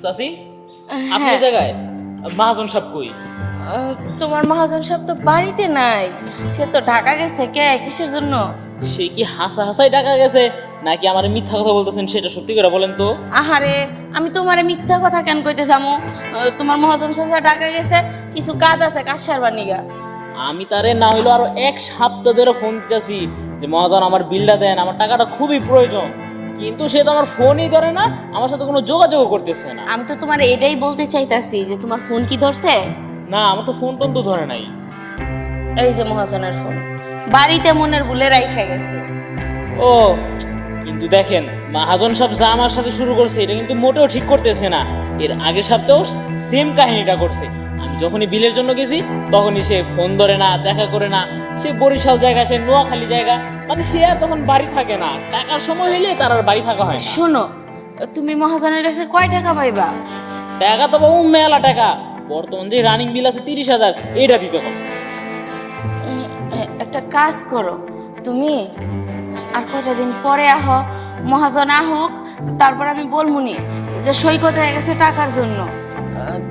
চাচি আপনি জায়গায় মহাজন সাহেব কই? তোমার মহাজন সাহেব তো বাড়িতে নাই, সে তো ঢাকা গেছে। কে কিসের জন্য? সে কি হাসাই টাকা গেছে নাকি আমার মিথ্যা কথা বলতেছেন সেটা সত্যি করে বলেন তো। আহারে, আমি তোমারে মিথ্যা কথা কেন কইতে যামু? তোমার মহাজন সাহেব ঢাকা গেছে, কিছু কাজ আছে, কাজ সারবার নিগা। আমি তারে না হইলো আরো এক সপ্তাহ ধরে ফোন দিতেছি যে মহাজন আমার বিলটা দেন, আমার টাকাটা খুবই প্রয়োজন, কিন্তু সে তো আমার ফোনই ধরে না, আমার সাথে কোনো যোগাযোগ করতেছে না। আমি তো তোমার এটাই বলতে চাইতাছি যে তোমার ফোন কি ধরছে? না, আমার তো ফোন টোন তো ধরে নাই। এই যে মহাজনের ফোন বাড়িতে মনের ভুলে রাইখা গেছে। ও, কিন্তু দেখেন মহাজন সাহেব যা আমার সাথে শুরু করছে এটা কিন্তু মোটেও ঠিক করতেছে না। এর আগের সপ্তাহেও সেম কাহিনীটা করছে। আমি যখনই বিলের জন্য গেছি তখনই সে ফোন ধরে না, দেখা করে না। সে বরিশাল জায়গা, সে নোয়াখালী জায়গা, মানে সে আর তখন বাড়ি থাকে না। টাকার সময় হইলে তার আর বাড়ি থাকা হয় না। শোনো, তুমি মহাজনের কাছে কয় টাকা পাইবা? টাকা তো বাবু মেলা টাকা, বর্তমান যে রানিং বিল আছে 30,000, এইটা দিতে হবে। একটা কাজ করো, তুমি আর কয়টা দিন পরে আহো, মহাজন আহুক, তারপর আমি বলমুনি যে সৈকত হয়ে গেছে টাকার জন্য,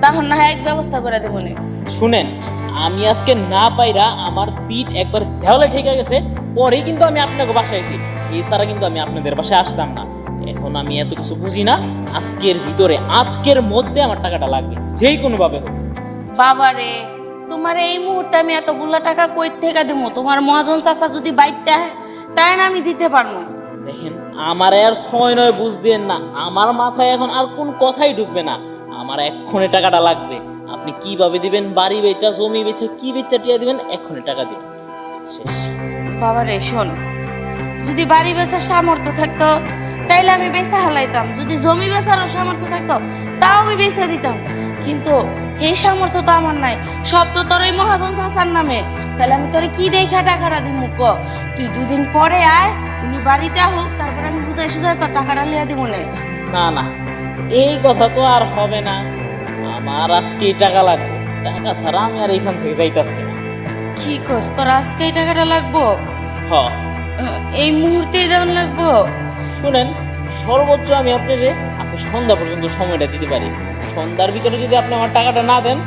তখন না হয় এক ব্যবস্থা করে দেবনি। শুনেন, আমি আজকে না পাইরা আমার পিঠ একবার দেওয়ালে ঠেকে গেছে, পরেই কিন্তু আমি আপনাকে বাসায় আইছি। এছাড়া কিন্তু আমি আপনাদের বাসায় আসতাম না। এখন আমি এত কিছু বুঝি না, আজকের ভিতরে, আজকের মধ্যে আমার টাকাটা লাগবে, যেই কোনো ভাবে হোক। বাবারে, তোমার এই মুহূর্তে আমি এতগুলা টাকা কই থেকে দেবো? তোমার মহাজন চাচা যদি বাইতে হয় তাই না আমি দিতে পারবো। দেখেন, আমার আর 6-9 বুঝ দেন না, আমার মাথায় এখন আর কোন কথাই ঢুকবে না। আমার এক্ষুনি টাকাটা লাগবে। আপনি কিভাবে দিবেন? বাড়ি বেচা, জমি বেচা, কি বেচা টিয়া দিবেন? এক্ষুনি টাকা দিবেন, শেষ। বাবারে শোন, যদি বাড়ি বেচার সামর্থ্য থাকতো তাইলে আমি বেচা হালাইতাম, যদি জমি বেচারও সামর্থ্য থাকতো তাও আমি বেচা দিতাম, কিন্তু এই সামর্থ্য তো আমার নাই। সব তো তোর ওই মহাজন চাচার নামে। তাহলে আমি তোরে কি দেখা টাকাটা দিব? তুই 2 দিন পরে আয়, উনি বাড়িতে আহুক, তারপর আমি বুঝাই সুঝাই তোর টাকাটা লিয়া দিব। না না, এই কথা তো আর হবে না। আমার আজকেই টাকা লাগবে, টাকা ছাড়া আমি আর এখান থেকে যাইতাছি না। কি কস, তোর আজকে এই টাকাটা লাগবো? হ, এই মুহূর্তেই দেওয়ান লাগবো? শুনেন, সর্বোচ্চ আমি আপনাকে আজকে সন্ধ্যা পর্যন্ত সময়টা দিতে পারি। সন্ধ্যার ভিতরে যদি আপনি আমার টাকাটা না দেন,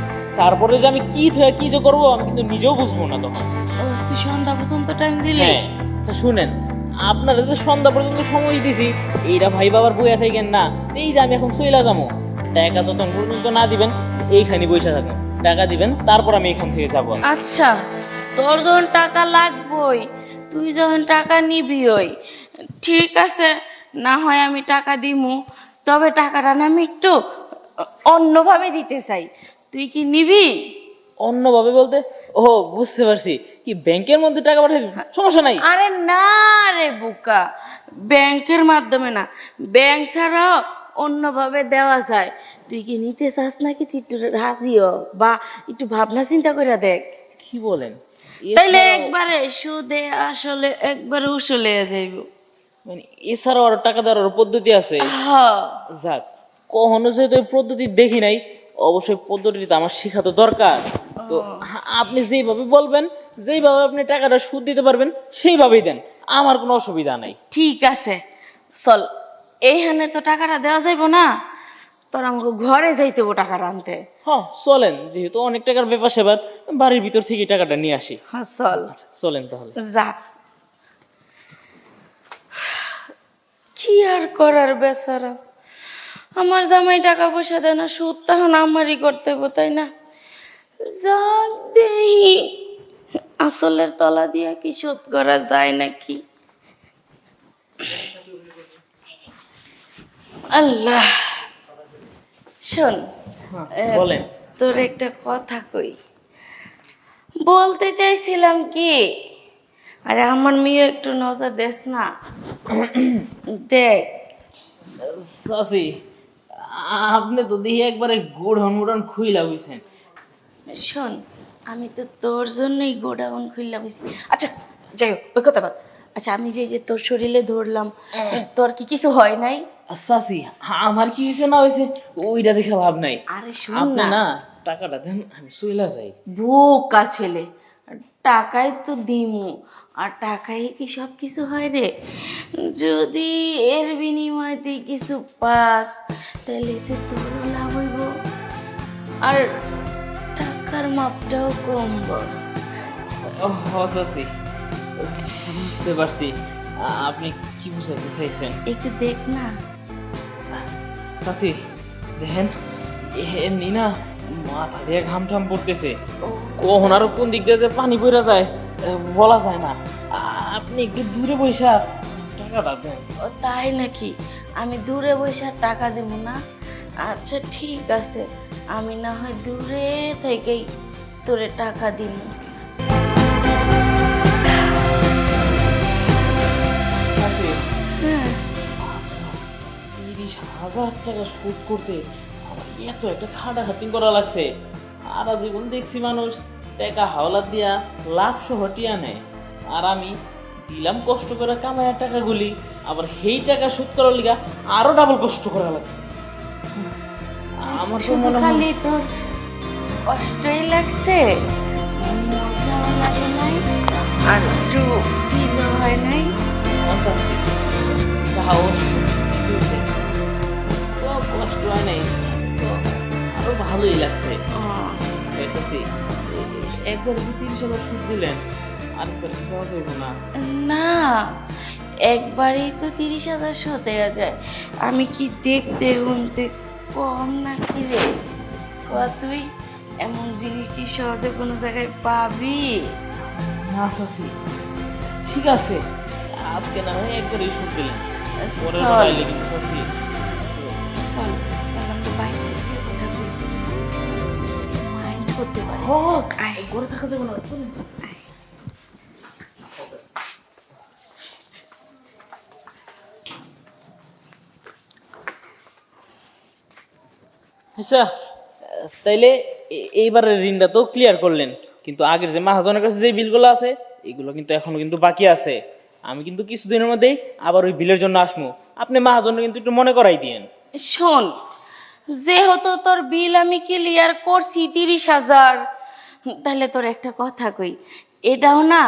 তারপরে যে আমি কি থেকে কি যে করবো আমি কিন্তু নিজেও বুঝবো না তখন। তুই সন্ধ্যা পর্যন্ত টাইম দিলি? হ্যাঁ, আচ্ছা শুনেন, আপনারা যে সন্ধ্যা পর্যন্ত সময় দিছি, এইটা ভাই বাবার বইয়া থাকেন না। এই যে আমি এখন চইলা যাবো, টাকা যতক্ষণ পর্যন্ত না দিবেন এইখানে বসে থাকুন। টাকা দিবেন, তারপর আমি এখান থেকে যাবো। আচ্ছা, তোর যখন টাকা লাগবই, তুই যখন টাকা নিবি, ওই ঠিক আছে, না হয় আমি টাকা দিমু, তবে টাকাটা না আমি একটু অন্যভাবে দিতে চাই। তুই কি নিবি? অন্যভাবে বলতে? ও, বুঝতে পারছি, কি ব্যাংকের মধ্যে টাকা পাঠাই? সমস্যা নাই। আরে না রে বোকা, ব্যাংকের মাধ্যমে না, ব্যাংক ছাড়াও অন্যভাবে দেওয়া যায়। তুই কি নিতে চাস নাকি? তুই একটু রাজিও বা একটু ভাবনা চিন্তা করে দেখ। কি বলেন? তাইলে এছাড়াও- একবারে সুদে আসলে একবারে উসলে যাইব। মানে এছাড়াও আরো টাকা দেওয়ার আরো পদ্ধতি আছে? হ্যাঁ, যাক, কখনো যেহেতু এই পদ্ধতি দেখি নাই, অবশ্যই পদ্ধতিটা আমার শেখা তো দরকার। তো আপনি যেইভাবে বলবেন, যেইভাবে আপনি টাকাটা সুদ দিতে পারবেন সেইভাবেই দেন, আমার কোনো অসুবিধা নাই। ঠিক আছে, চল, এইখানে তো টাকাটা দেওয়া যাইব না, তোর আমাকে ঘরে যাইতে হবো টাকাটা আনতে। হ্যাঁ চলেন, যেহেতু অনেক টাকার ব্যাপার সেবার, বাড়ির ভিতর থেকে টাকাটা নিয়ে আসি। হ্যাঁ চল, আচ্ছা চলেন তাহলে। যা। কি আর করার, বেচারা আমার জামাই টাকা পয়সা দেয় না, সুদ তখন আমারই করতে হবো, তাই না? যাক দেহি আসলের তলা দিয়া কি শোধ করা যায় নাকি। আল্লাহ, শোন, বলেন। তোর একটা কথা কই, বলতে চাইছিলাম কি, আরে আমার মেয়ে একটু নজর দেস না, দেখ। চাচি, আপনি তো দেখি একবারে গুড়ন মুড়ন খুইলা হইছেন। শোন, আমি তো তোর জন্যই গোডাউন খুললা বুঝছি। আচ্ছা যাই হোক, ওই কথা বাদ। আচ্ছা, আমি যে যে তোর শরীরে ধরলাম, তোর কি কিছু হয় নাই? চাচি, আমার কি হয়েছে না হয়েছে ওইটা দেখে লাভ নাই। আরে শোন আপনি না, না টাকাটা দেন, আমি চইলা যাই। বোকা ছেলে, টাকাই তো দিমু, আর টাকাই কি সব কিছু হয় রে? যদি এর বিনিময়ে তুই কিছু পাস তাহলে তো তোরও আর টাকার মাপটাও কম বড়। চাচি, বুঝতে পারছি আপনি কি বুঝাতে চাইছেন। একটু দেখ না। চাচি দেখেন, এমনি না মাথা দিয়ে ঘাম ঠাম পড়তেছে, কখন আরো কোন দিক দিয়ে যে পানি পড়ে যায় বলা যায় না। আপনি একটু দূরে বসে টাকাটা দেন। ও তাই নাকি? আমি দূরে বসে আর টাকা দেব না? আচ্ছা ঠিক আছে, আমি না হয় দূরে থেকেই তোরে টাকা দিব। চাচি, হ্যাঁ 30,000 টাকা সুদ করতে আমার এত একটা খাটাখাটি করা লাগছে। সারা জীবন দেখছি মানুষ টাকা হাওলাত দিয়া লাভ সহ টিয়া নেয়, আর আমি দিলাম কষ্ট করে কামাইয়ের টাকাগুলি, আবার সেই টাকা সুদ করার লিগা আরো ডাবল কষ্ট করা লাগছে। আমার তো শুধু মনে হয় খালি তোর কষ্টই লাগছে, মজাও লাগে নাই, আর একটু ফিলও হয় নাই। কষ্ট হয় নাই, তো আরো ভালোই লাগছে। ও, দেখেছি একবার 30,000 সুদ দিলেন, আরেকবার কি পাওয়া যাইব না? না একবারেই তো 30,000 শো দেওয়া যায়। আমি কি দেখতে গুনতে কম নাকি রে? তুই এমন জিনিস কি সহজে কোনো জায়গায় পাবি? না চাচি, ঠিক আছে, আজকে না হয় একবারই সুদ দিলেন, পরের বার চল আইলে কিন্তু চাচি। চল আমরা তো বাইরে থেকে কথা বলবো, মাইন্ড করতে পারি। আয়। ঘরে থাকা যাবে না। আচ্ছা, তাইলে এইবারের ঋণটা তো ক্লিয়ার করলেন, কিন্তু আগের যে মহাজনের কাছে যে বিলগুলো আছে এগুলো কিন্তু এখনো কিন্তু বাকি আছে। আমি কিন্তু কিছুদিনের মধ্যেই আবার ওই বিলের জন্য আসবো, আপনি মহাজনের কিন্তু একটু মনে করাই দিয়েন। শোন, যেহেতু তোর বিল আমি ক্লিয়ার করছি 30,000, তাহলে তোর একটা কথা কই, এটাও না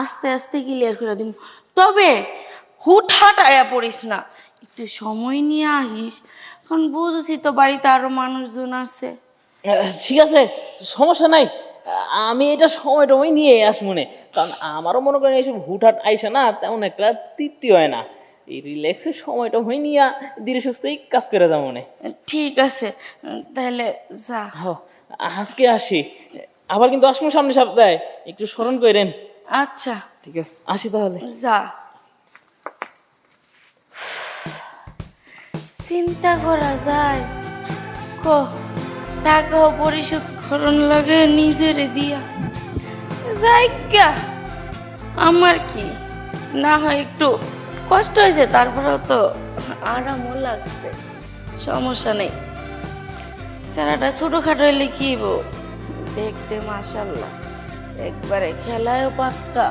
আস্তে আস্তে ক্লিয়ার করে দিব। তবে হুটহাট আয়া পড়িস না, একটু সময় নিয়ে আহিস, কারণ বুঝছি তো বাড়িতে আরো মানুষজন আছে। ঠিক আছে, সমস্যা নাই, আমি এটা সময় টময় নিয়ে আসবো মনে, কারণ আমারও মনে করেন এইসব হুটহাট আইসা না তেমন একটা তৃপ্তি হয় না। এই রিল্যাক্সের সময়টা হয়ে নিয়ে ধীরে সুস্থেই কাজ করে যাবো মনে। ঠিক আছে, তাহলে যা। আজকে আসি, আবার কিন্তু আসবো সামনে সপ্তাহে, একটু স্মরণ করেন। আচ্ছা ঠিক আছে, আসি তাহলে। যা। চিন্তা করা যায় টাকাও পরিশোধ করন লাগে নিজের দিয়া যাইগা। আমার কি না হয় একটু কষ্ট হয়েছে, তারপরেও তো আরামও লাগছে, সমস্যা নেই। স্যারাটা ছোটখাটো হইলে কি দেখতে মাশাল্লাহ, একবারে খেলায়ও পাক্কা।